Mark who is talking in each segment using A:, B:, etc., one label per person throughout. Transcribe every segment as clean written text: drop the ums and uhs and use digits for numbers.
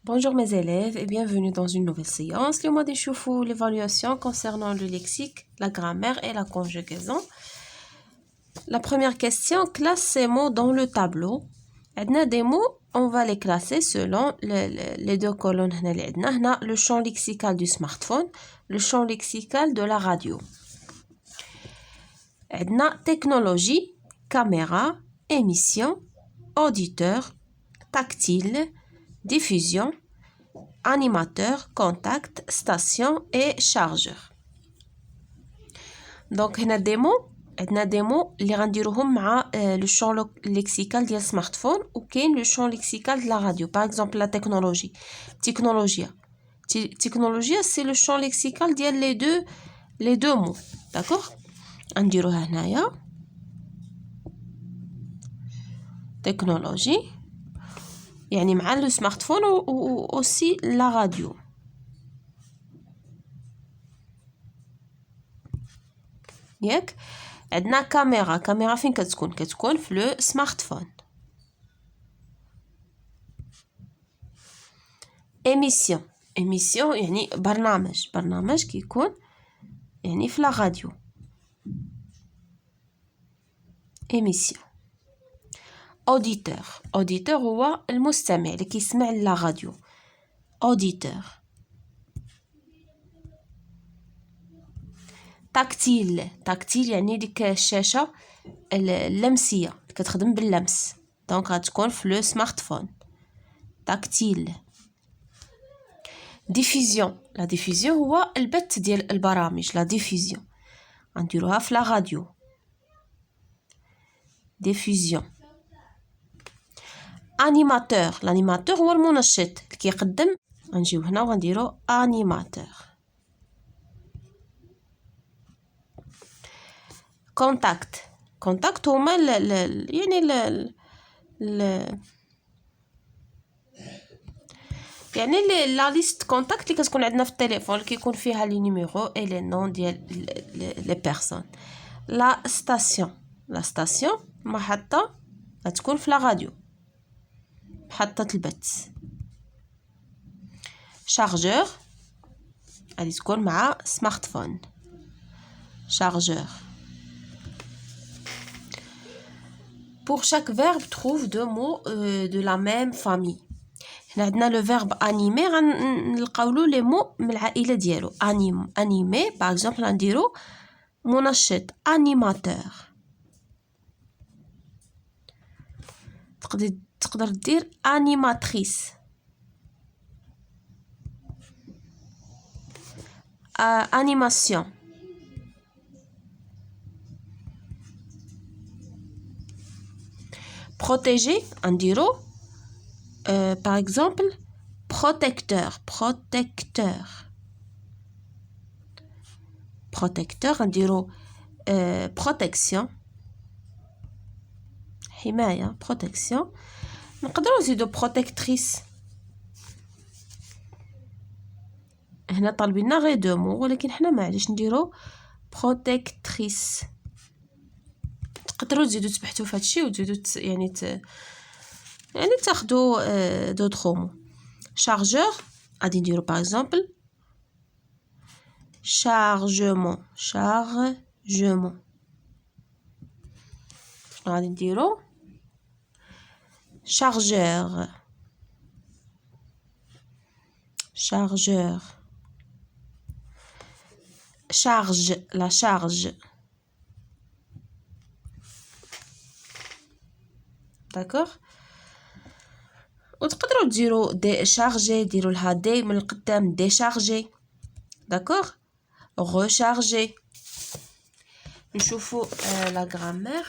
A: Bonjour mes élèves et bienvenue dans une nouvelle séance. Le mois de l'évaluation concernant le lexique, la grammaire et la conjugaison. La première question, classe ces mots dans le tableau. عندنا des mots, on va les classer selon les deux colonnes. هنا le champ lexical du smartphone, le champ lexical de la radio. عندنا technologie, caméra, émission, auditeur, tactile, diffusion, animateur, contact, station et chargeur. Donc هنا des mots عندنا des mots اللي غنديروهم مع le champ lexical ديال smartphone وكاين le champ lexical de la radio. Par exemple la technologie. Technologie c'est le champ lexical ديال les deux mots. D'accord? غنديروها هنايا. Technologie يعني مع le smartphone ou aussi la radio. ياك عندنا كاميرا فين كتكون في لو سمارتفون. ايميسيون يعني برنامج كيكون يعني في لا راديو. ايميسيون. اوديتور هو المستمع اللي كيسمع لا راديو. اوديتور. تاكتيل يعني ديك الشاشه اللمسيه اللي كتخدم باللمس، دونك غتكون في لو سمارتفون. تاكتيل. لا ديفيزيون هو البث ديال البرامج. لا ديفيزيون غنديروها في لا راديو. ديفيزيون. لانيماتور هو المنشط اللي كيقدم. غنجيو هنا وغنديرو انيماتور. كونتاكت هما يعني لا ليست كونتاكت اللي كتكون عندنا في التليفون اللي كيكون فيها لي نيميرو اي لي نون ديال لي بيرسون. لا ستاسيون محطة غتكون في لا راديو، محطة البث. شارجور غادي تكون مع سمارتفون. شارجور. Pour chaque verbe, trouve deux mots de la même famille. هنا عندنا le verbe animer غنلقاو له لي مو من العائله ديالو. animer par exemple غنديرو منشط animateur. تقدر دير animatrice. animation. protéger غنديرو par exemple protecteur غنديرو protection. حماية protection. نقدروا نزيدو protectrice. هنا طالبيننا غير دو مو ولكن حنا معليش نديرو protectrice. تقدروا تزيدو تبحثوا في هادشي وتزيدو يعني تاخدوا دوطخ مو. شارجور غادي نديرو باغ اكزومبل شارجمون. شنو غادي نديرو شارجور. شارج لا شارج. داكوغ. وتقدروا ديروا دي شارجي، ديروا لها دي من القدام دي شارجي. داكوغ. recharger. نشوفوا لا غرامير.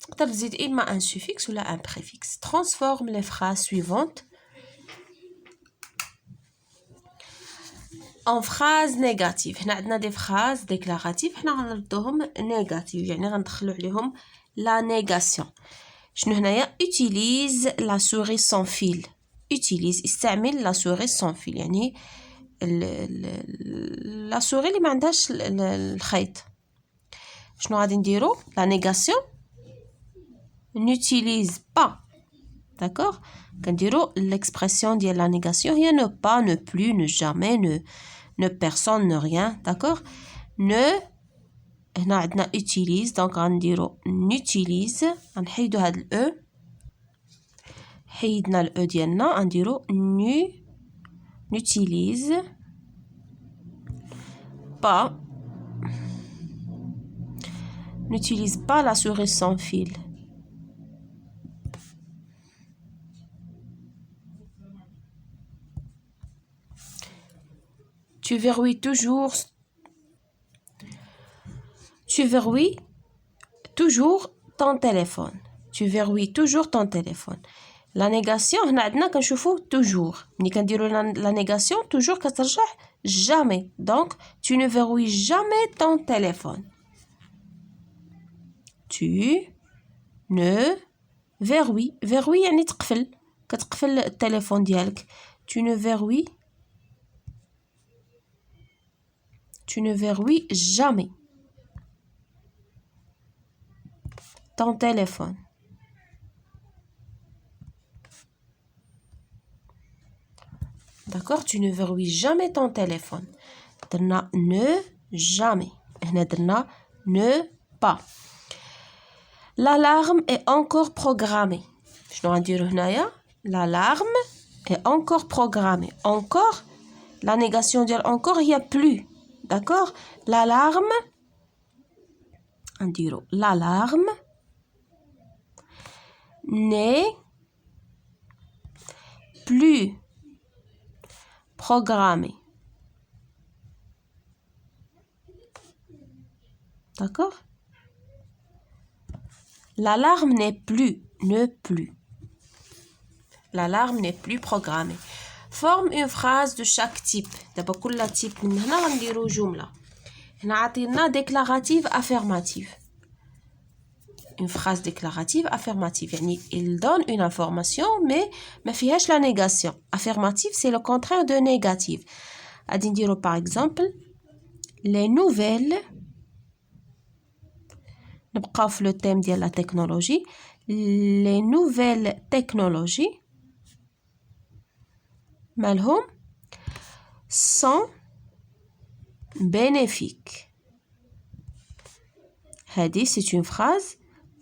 A: تقدر تزيد اما ان سوفيكس ولا ان بريفيكس. transforme les phrases suivantes en phrase négative. هنا عندنا دي phrases déclarative حنا غنردوهم négative يعني غندخلوا عليهم la négation. شنو هنايا utilise la souris sans fil. استعمل la souris sans fil يعني لا سوري اللي ما عندهاش الخيط. شنو غادي نديرو؟ لا نيغاسيون n'utilise pas d'accord. كنديرو l'expression ديال la négation هي ne pas, ne plus, ne jamais, ne personne, ne rien, d'accord. ne هنا عندنا utilise donc غنديرو n'utilise غنحيدو هاد ال e حيدنا ال e ديالنا غنديرو n'utilise pas n'utilise pas la souris sans fil. Tu verrouilles toujours ton téléphone. Tu verrouilles toujours ton téléphone. La négation هنا عندنا كنشوفو toujours. ملي كنديرو la négation toujours كترجع jamais. Donc tu ne verrouilles jamais ton téléphone. Tu ne verrouille يعني تقفل كتقفل التليفون ديالك. Tu ne verrouilles jamais ton téléphone. D'accord, tu ne verrouilles jamais ton téléphone. درنا ne jamais. هنا درنا ne pas. L'alarme est encore programmée. شنو غنديرو هنايا؟ L'alarme est encore programmée. Encore, la négation ديال encore هي plus. D'accord? L'alarme غنديرو l'alarme n'est plus programmée. D'accord? L'alarme n'est plus, ne plus. L'alarme n'est plus programmée. Forme une phrase de chaque type. دابا كل type من هنا غنديرو جملة. هنا عطينا déclarative affirmative. Une phrase déclarative affirmative. يعني il donne une information mais ما فيهاش la négation. Affirmative c'est le contraire de négative. غادي نديرو par exemple les nouvelles. نبقاو في le thème ديال la technologie. Les nouvelles technologies مالهم sont bénéfiques. هذه c'est une phrase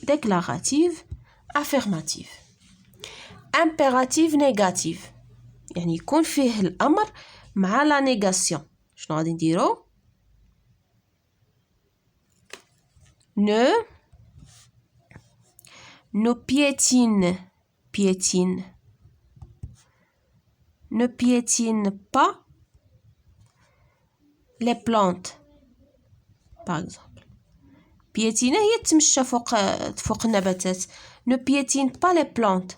A: déclarative affirmative. Impérative négative يعني يكون فيه الأمر مع la négation. شنو غادي نديرو؟ ne piétine pas les plantes par exemple. piétiner هي تمشى فوق النباتات. ne piétine pas les plantes.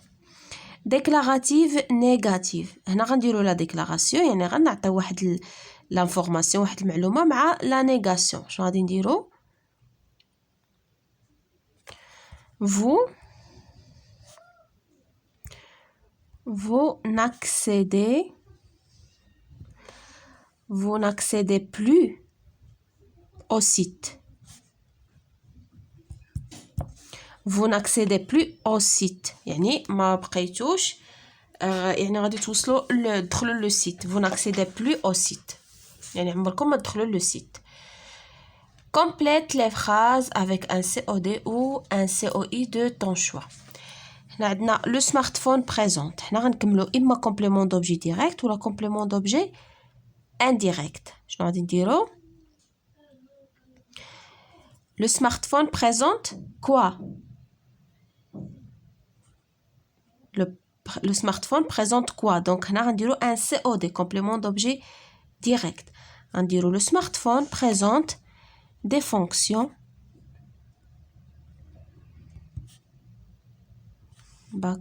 A: déclarative négative هنا غنديرو la déclaration يعني غنعطيو واحد l'information واحد المعلومة مع la négation. شنو غادي نديرو؟ vous n'accédez plus au site. Vous n'accédez plus au site. يعني ما بقيتوش يعني غادي توصلوا تدخلوا لو سيت. Vous n'accédez plus au site. يعني عمركم ما تدخلوا لو سيت. Complète les phrases avec un COD ou un COI de ton choix. هنا عندنا لو سمارتفون بريزونت. حنا غنكملو اما complément d'objet direct ولا complément d'objet indirect. شنو غادي نديرو؟ Le smartphone présente quoi? Le smartphone présente quoi? Donc هنا غنديرو un COD complément d'objet direct. غنديرو le smartphone présente des fonctions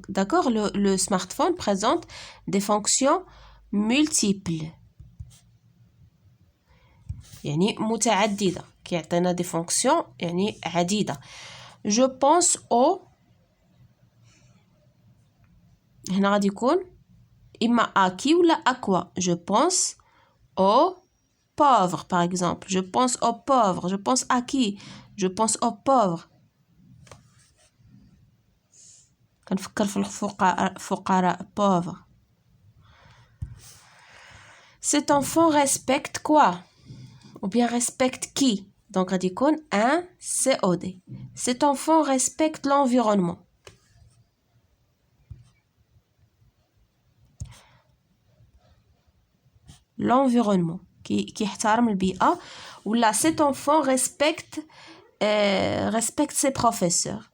A: d'accord, le smartphone présente des fonctions multiples يعني متعددة. كيعطينا des fonctions يعني عديدة. je pense au هنا غادي يكون إما à qui ولا à quoi. je pense aux pauvres par exemple. je pense aux pauvres. je pense à qui? je pense aux pauvres. كنفكر في الفقراء pauvre. Cet enfant respecte quoi? Ou bien respecte qui? Donc غادي يكون un COD. Cet enfant respecte l'environnement. L'environnement qui يحترم البيئة. ولا cet enfant respecte ses professeurs.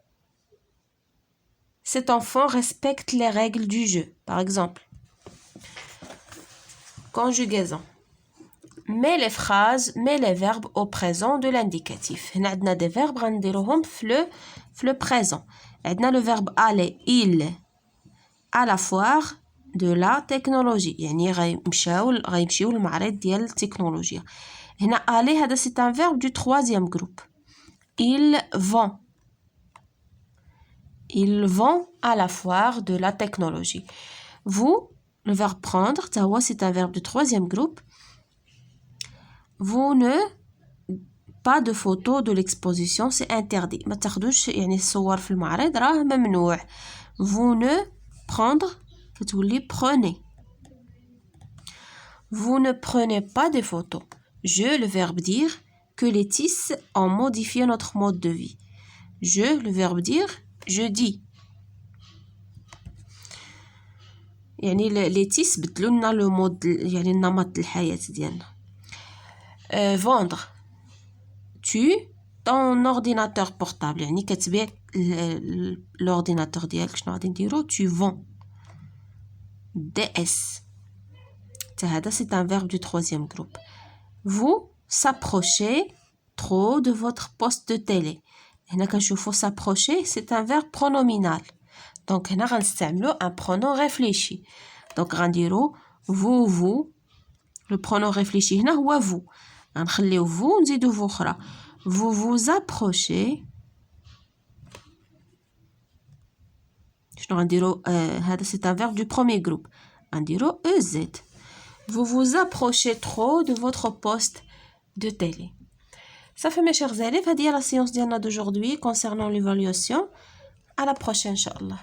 A: Cet enfant respecte les règles du jeu. Par exemple, conjugaison. Mets les phrases, mets les verbes au présent de l'indicatif. هنا عندنا des verbes غنديروهم في le présent. عندنا le verbe aller, il à la foire de la technologie. يعني غيمشيو للمعرض ديال التكنولوجيا. هنا aller هذا c'est un verbe du troisième groupe. Il vont à la foire de la technologie. Vous, le verbe prendre, c'est un verbe du troisième groupe. Vous ne pas de photos de l'exposition, c'est interdit. ما تاخدوش يعني الصور في المعرض راه ممنوع. Vous ne prendre كتولي prenez. Vous ne prenez pas de photos. Je, le verbe dire, que les TIS ont modifié notre mode de vie. Je, le verbe dire, je dis. يعني les TIS بدلوا لنا le mode يعني نمط الحياة ديالنا. Vendre. Tu ton ordinateur portable يعني كتبيع l'ordinateur ديالك شنو غادي نديرو tu vends. DS. هذا c'est un verbe du troisième groupe. Vous s'approchez trop de votre poste de télé. هنا كنشوفو s'approcher c'est un verbe pronominal. Donc هنا غنستعملو un pronom réfléchi. Donc غنديرو vous le pronom réfléchi هنا هو vous. غنخليو vous نزيدو vous أخرى. Vous vous approchez. شنو غنديرو هذا c'est un verbe du premier groupe. غنديرو EZ. Vous vous approchez trop de votre poste de télé. Ça fait mes chers élèves, هذه هي la séance d'aujourd'hui concernant l'évaluation. À la prochaine, Inch'Allah.